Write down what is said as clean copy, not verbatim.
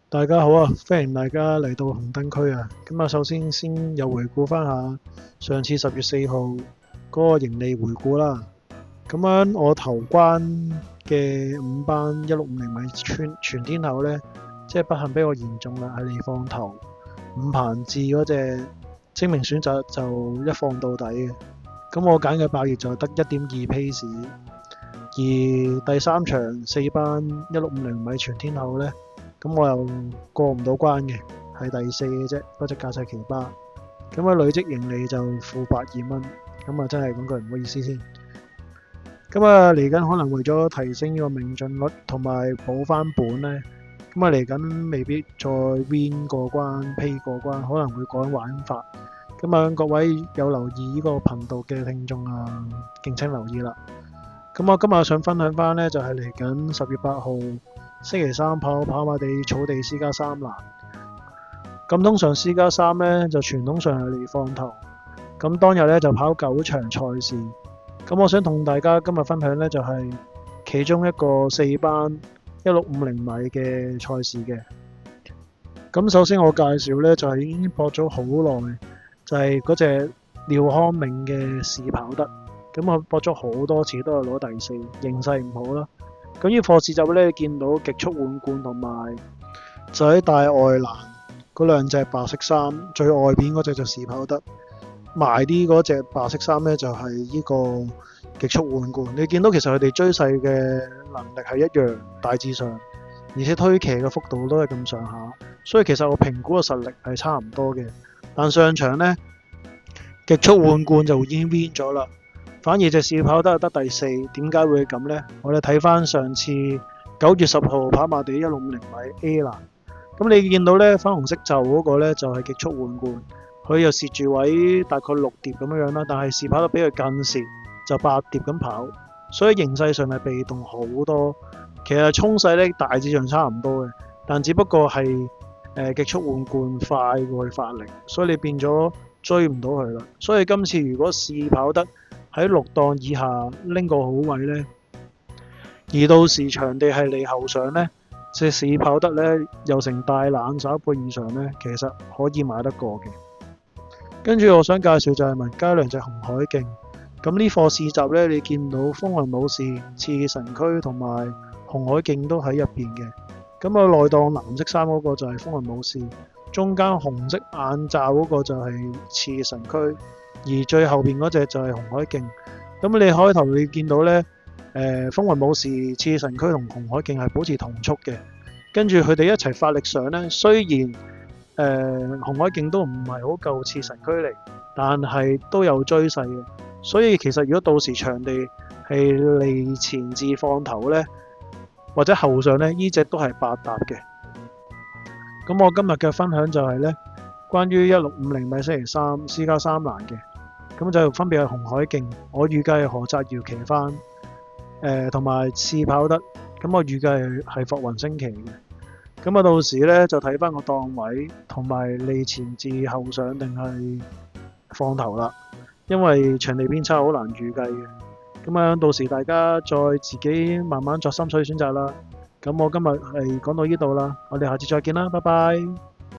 大家好啊，歡迎大家嚟到紅燈區啊。咁啊，首先又回顧翻下上次10月4號嗰個盈利回顧啦。咁樣我頭關嘅5班1650米全天候呢，即係不幸俾我言中啦，係嚟放頭5棚至嗰隻精明選擇就一放到底嘅。咁我揀嘅爆熱就得1.2 pace，而第三場4班1650米全天候呢。咁我又過唔到關嘅，係第4嘅啫，嗰隻駕駛奇巴。咁啊累積盈利就-82蚊，咁啊真係講句唔好意思先。咁啊嚟緊可能為咗提升呢個命中率同埋補翻本呢，咁啊嚟緊未必再 win 過關、pay 過關，可能會改玩法。咁啊各位有留意呢個頻道嘅聽眾啊，敬請留意啦。咁我今日想分享翻呢，就係嚟緊10月8號。星期三跑馬地草地私家3欄，咁通常私家3呢，就傳統上係嚟放頭，咁當日呢，就跑9場賽事，咁我想同大家今日分享呢，就係其中一個4班1650米嘅賽事嘅。咁首先我介紹呢，就係已經搏咗好耐，就係嗰隻廖康銘嘅試跑得，咁我搏咗好多次都係攞第4，形勢唔好啦。咁呢課試集咧，見到極速換冠同埋就喺大外欄嗰兩隻白色衫，最外邊嗰隻就試跑得，埋啲嗰隻白色衫咧就係呢個極速換冠。你見到其實佢哋追勢嘅能力係一樣，大致上，而且推騎嘅幅度都係咁上下，所以其實我評估嘅實力係差唔多嘅。但上場咧，極速換冠就已經 win 咗啦。反而隻試跑得第4，點解會咁呢？我哋睇翻上次9月10號跑馬地1650米 A 欄，咁你見到呢，粉紅色袖嗰個呢，就係極速換冠，佢又蝕住位大概6碟咁樣啦，但係試跑得比佢更蝕，就8碟咁跑，所以形勢上係被動好多。其實衝勢呢，大致上差唔多嘅，但只不過係極速換冠快過佢發力，所以你變咗追唔到佢啦。所以今次如果試跑得喺6檔以下拎個好位呢，而到時場地係離後上呢，隻試跑得呢又成大冷手1倍以上呢，其實可以買得過嘅。跟住我想介紹就係文佳良隻紅海徑，咁呢課試集呢，你見到風雲武士、次神區同埋紅海徑都喺入邊嘅。咁啊內檔藍色衫嗰個就係風雲武士，中間紅色眼罩嗰個就係次神區。而最後邊嗰隻就係紅海徑，咁你開頭你見到呢，風雲武士、次神區同紅海徑係保持同速嘅，跟住佢哋一齊發力上呢，雖然紅海徑都唔係好夠次神區嚟，但係都有追勢嘅，所以其實如果到時場地係離前至放頭呢，或者後上呢，呢隻都係百搭嘅。咁我今日嘅分享就係呢，關於1650米星期三私家3欄嘅。咁就分別係紅海徑，我預計係何澤堯騎翻，同埋試跑得，咁我預計係霍雲升騎嘅。咁啊到時咧就睇翻個檔位，同埋離前至後上定係放頭啦，因為場地偏差好難預計嘅。咁樣到時大家再自己慢慢作心水選擇啦。咁我今日係講到呢度啦，我哋下次再見啦，拜拜。